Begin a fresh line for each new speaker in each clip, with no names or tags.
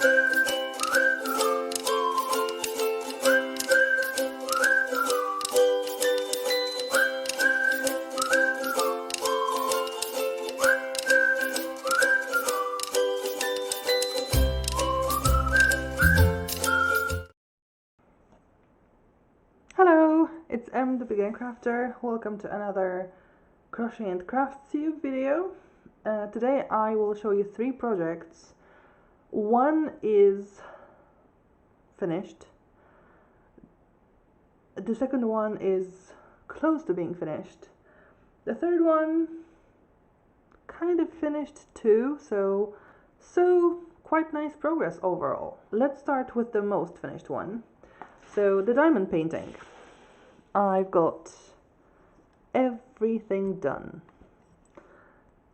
Hello, it's the Beginner Crafter. Welcome to another Crochet Crafts Tube video. Today I will show you 3 projects. One is finished. The second one is close to being finished. The third one kind of finished too, so quite nice progress overall. Let's start with the most finished one. So the diamond painting. I've got everything done.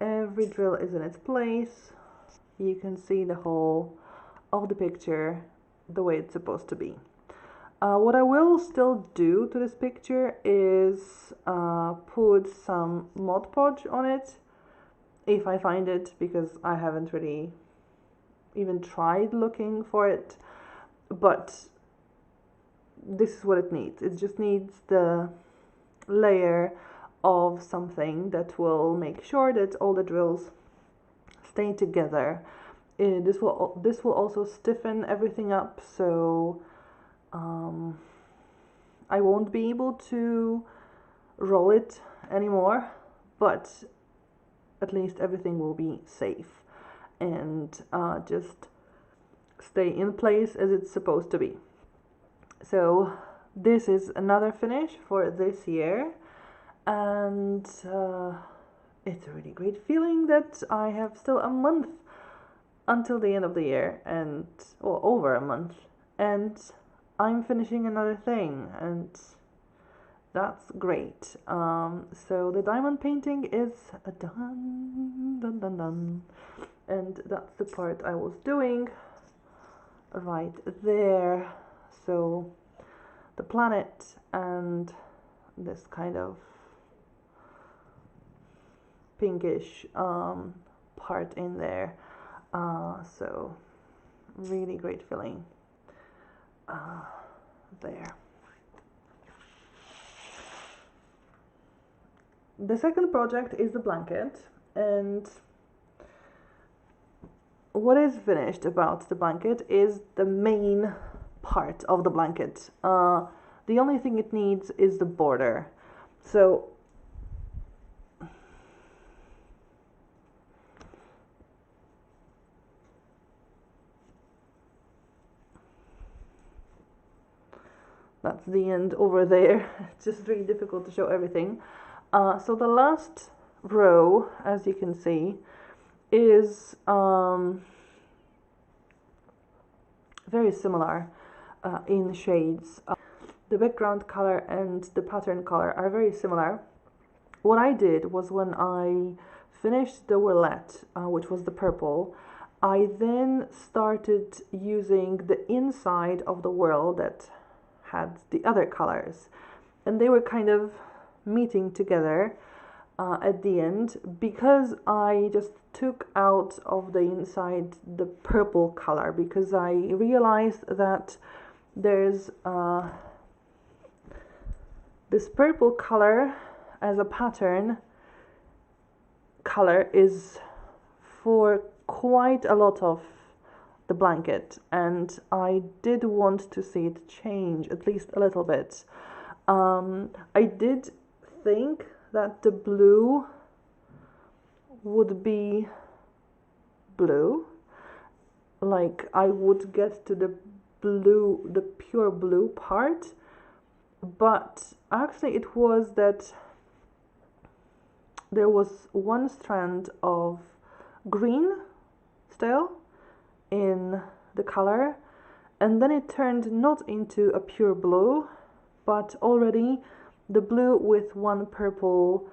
Every drill is in its place. You can see the whole of the picture the way it's supposed to be. What I will still do to this picture is put some Mod Podge on it if I find it, because I haven't really even tried looking for it, but this is what it needs. It just needs the layer of something that will make sure that all the drills stay together. This will also stiffen everything up, so I won't be able to roll it anymore, but at least everything will be safe and just stay in place as it's supposed to be. So this is another finish for this year, and it's a really great feeling that I have still a month until the end of the year, and well, over a month, and I'm finishing another thing, and that's great. So the diamond painting is done, and that's the part I was doing right there. So the planet and this kind of pinkish part in there, so really great feeling there. The second project is the blanket, and what is finished about the blanket is the main part of the blanket. The only thing it needs is the border. So that's the end over there. It's just really difficult to show everything. So the last row, as you can see, is very similar in shades. The background color and the pattern color are very similar. What I did was, when I finished the willet, which was the purple, I then started using the inside of the whirl that had the other colors, and they were kind of meeting together at the end, because I just took out of the inside the purple color, because I realized that there's this purple color as a pattern color is for quite a lot of the blanket, and I did want to see it change at least a little bit. I did think that the blue would be blue, like I would get to the blue, the pure blue part, but actually it was that there was one strand of green still in the color, and then it turned not into a pure blue, but already the blue with one purple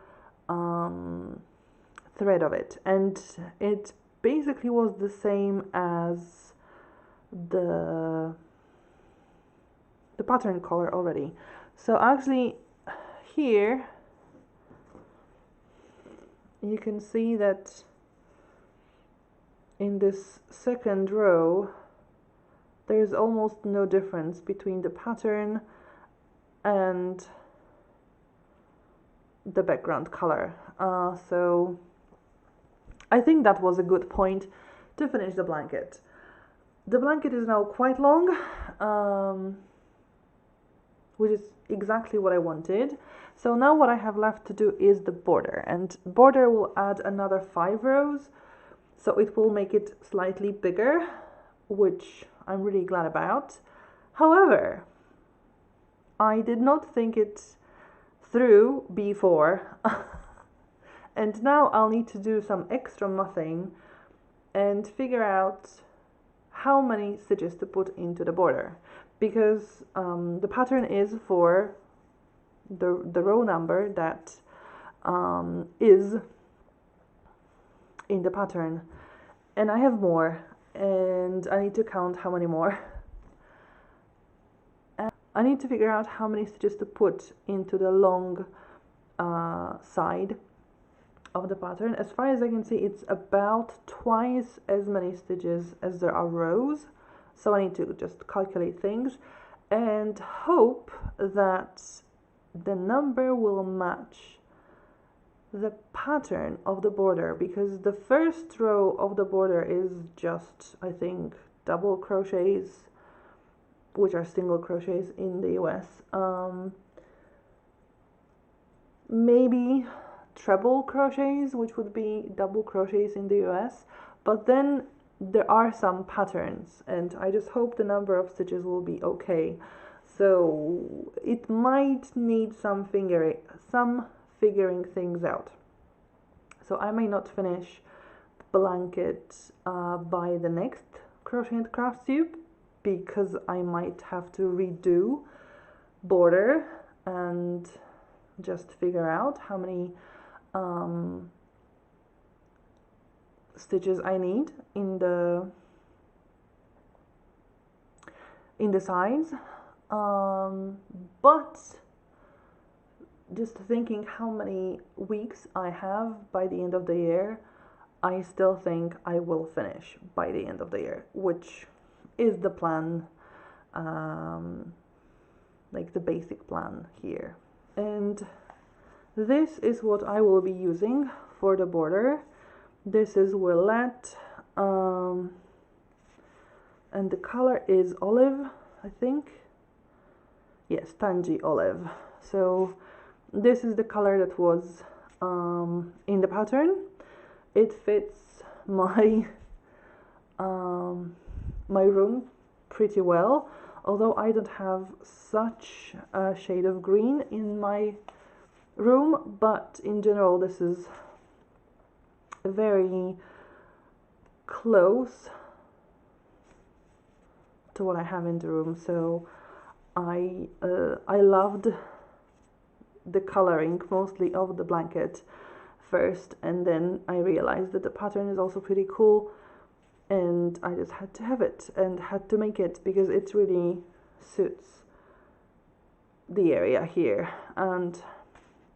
thread of it, and it basically was the same as the pattern color already. So actually here you can see that in this second row there's almost no difference between the pattern and the background color. So I think that was a good point to finish the blanket. The blanket is now quite long, which is exactly what I wanted. So now what I have left to do is the border, and border will add another 5 rows, so it will make it slightly bigger, which I'm really glad about. However, I did not think it through before and now I'll need to do some extra mussing and figure out how many stitches to put into the border, because the pattern is for the row number that is in the pattern, and I have more, and I need to count how many more. And I need to figure out how many stitches to put into the long side of the pattern. As far as I can see, it's about twice as many stitches as there are rows, so I need to just calculate things and hope that the number will match the pattern of the border, because the first row of the border is just, I think, double crochets, which are single crochets in the US. Maybe treble crochets, which would be double crochets in the US, but then there are some patterns, and I just hope the number of stitches will be okay. So it might need some figuring things out. So I may not finish the blanket by the next Crochet Crafts Tube, because I might have to redo border and just figure out how many stitches I need in the sides, but just thinking how many weeks I have by the end of the year, I still think I will finish by the end of the year, which is the plan, like the basic plan here. And this is what I will be using for the border. This is Willet, and the color is olive, I think. Yes, tangy olive. So this is the color that was in the pattern. It fits my my room pretty well, although I don't have such a shade of green in my room, but in general this is very close to what I have in the room. So I loved the coloring mostly of the blanket first, and then I realized that the pattern is also pretty cool, and I just had to have it and had to make it because it really suits the area here. And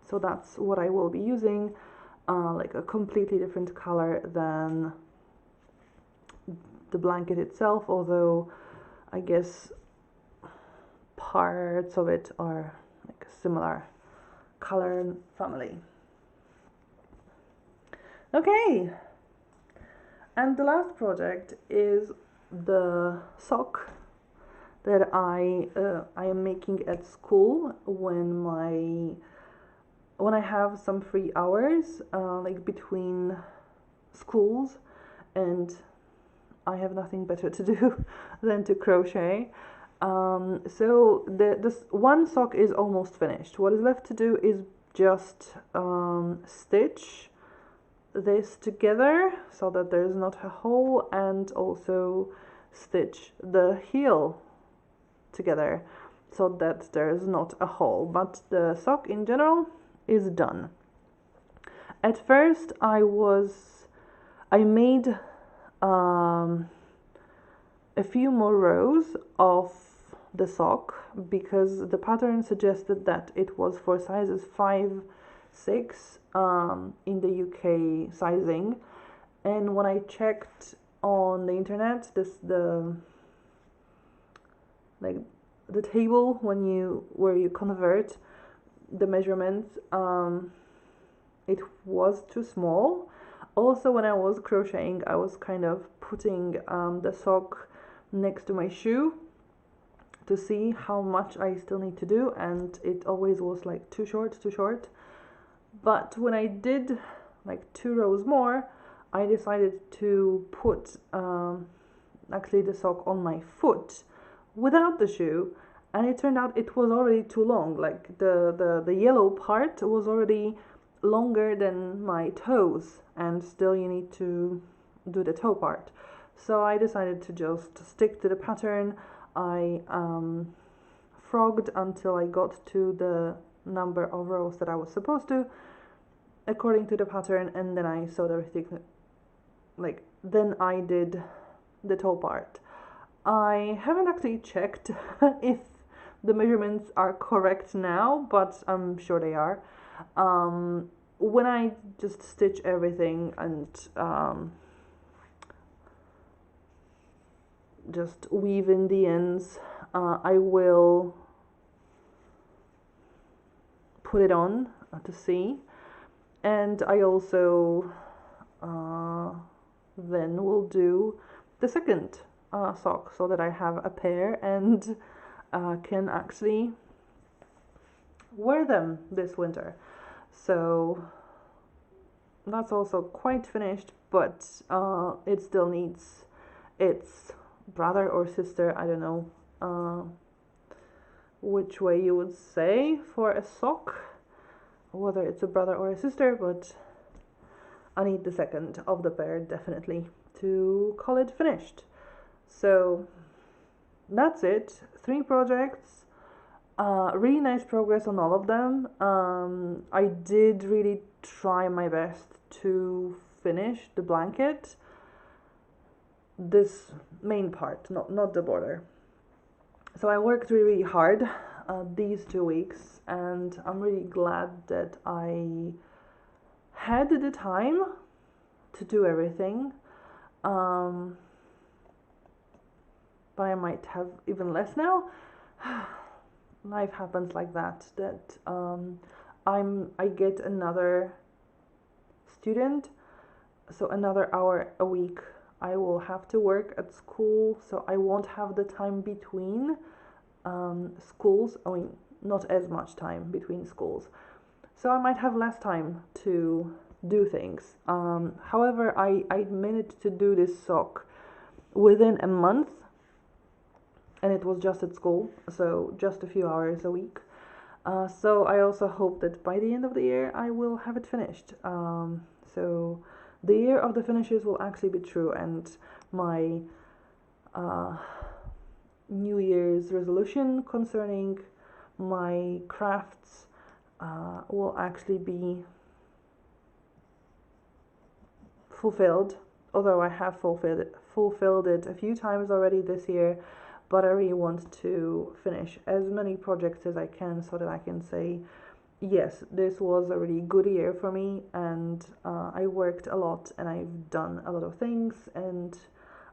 so that's what I will be using, like a completely different color than the blanket itself, although I guess parts of it are like a similar color family. Okay, and the last project is the sock that I am making at school when I have some free hours, like between schools, and I have nothing better to do than to crochet. So this one sock is almost finished. What is left to do is just stitch this together so that there's not a hole, and also stitch the heel together so that there's not a hole, but the sock in general is done. At first I made a few more rows of the sock because the pattern suggested that it was for sizes 5, 6 in the UK sizing, and when I checked on the internet, the like the table where you convert the measurements, it was too small. Also, when I was crocheting, I was kind of putting the sock next to my shoe to see how much I still need to do, and it always was like too short. But when I did like 2 rows more, I decided to put actually the sock on my foot without the shoe, and it turned out it was already too long. Like the yellow part was already longer than my toes, and still you need to do the toe part. So I decided to just stick to the pattern. I frogged until I got to the number of rows that I was supposed to according to the pattern, and then I sewed everything, like then I did the toe part. I haven't actually checked if the measurements are correct now, but I'm sure they are. When I just stitch everything and just weave in the ends, I will put it on to see, and I also then will do the second sock so that I have a pair and can actually wear them this winter. So that's also quite finished, but it still needs its brother or sister, I don't know which way you would say for a sock, whether it's a brother or a sister, but I need the second of the pair definitely to call it finished. So that's it. 3 projects, really nice progress on all of them. I did really try my best to finish the blanket, this main part, not the border. So I worked really hard these 2 weeks, and I'm really glad that I had the time to do everything. But I might have even less now. Life happens like that. I get another student, so another hour a week I will have to work at school, so I won't have the time between schools. I mean, not as much time between schools, so I might have less time to do things. However, I managed to do this sock within a month, and it was just at school, so just a few hours a week. So I also hope that by the end of the year I will have it finished. So the year of the finishes will actually be true, and my New Year's resolution concerning my crafts will actually be fulfilled, although I have fulfilled it a few times already this year. But I really want to finish as many projects as I can so that I can say, yes, this was a really good year for me, and I worked a lot, and I've done a lot of things, and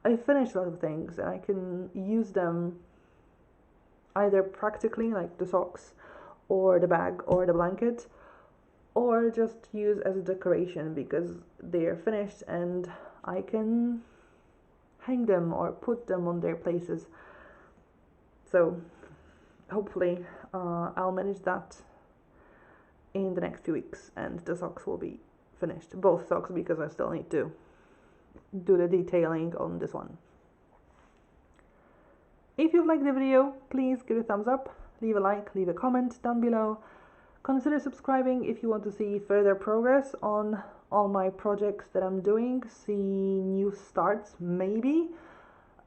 I finished a lot of things, and I can use them either practically, like the socks, or the bag, or the blanket, or just use as a decoration because they are finished and I can hang them or put them on their places. So hopefully I'll manage that in the next few weeks, and the socks will be finished. Both socks, because I still need to do the detailing on this one. If you've liked the video, please give it a thumbs up, leave a like, leave a comment down below. Consider subscribing if you want to see further progress on all my projects that I'm doing, see new starts maybe.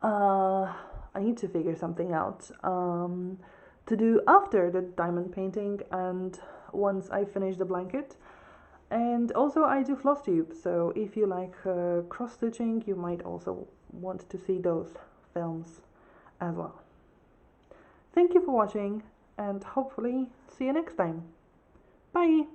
I need to figure something out to do after the diamond painting and once I finish the blanket. And also I do floss tube, so if you like cross stitching, you might also want to see those films as well. Thank you for watching, and hopefully see you next time. Bye!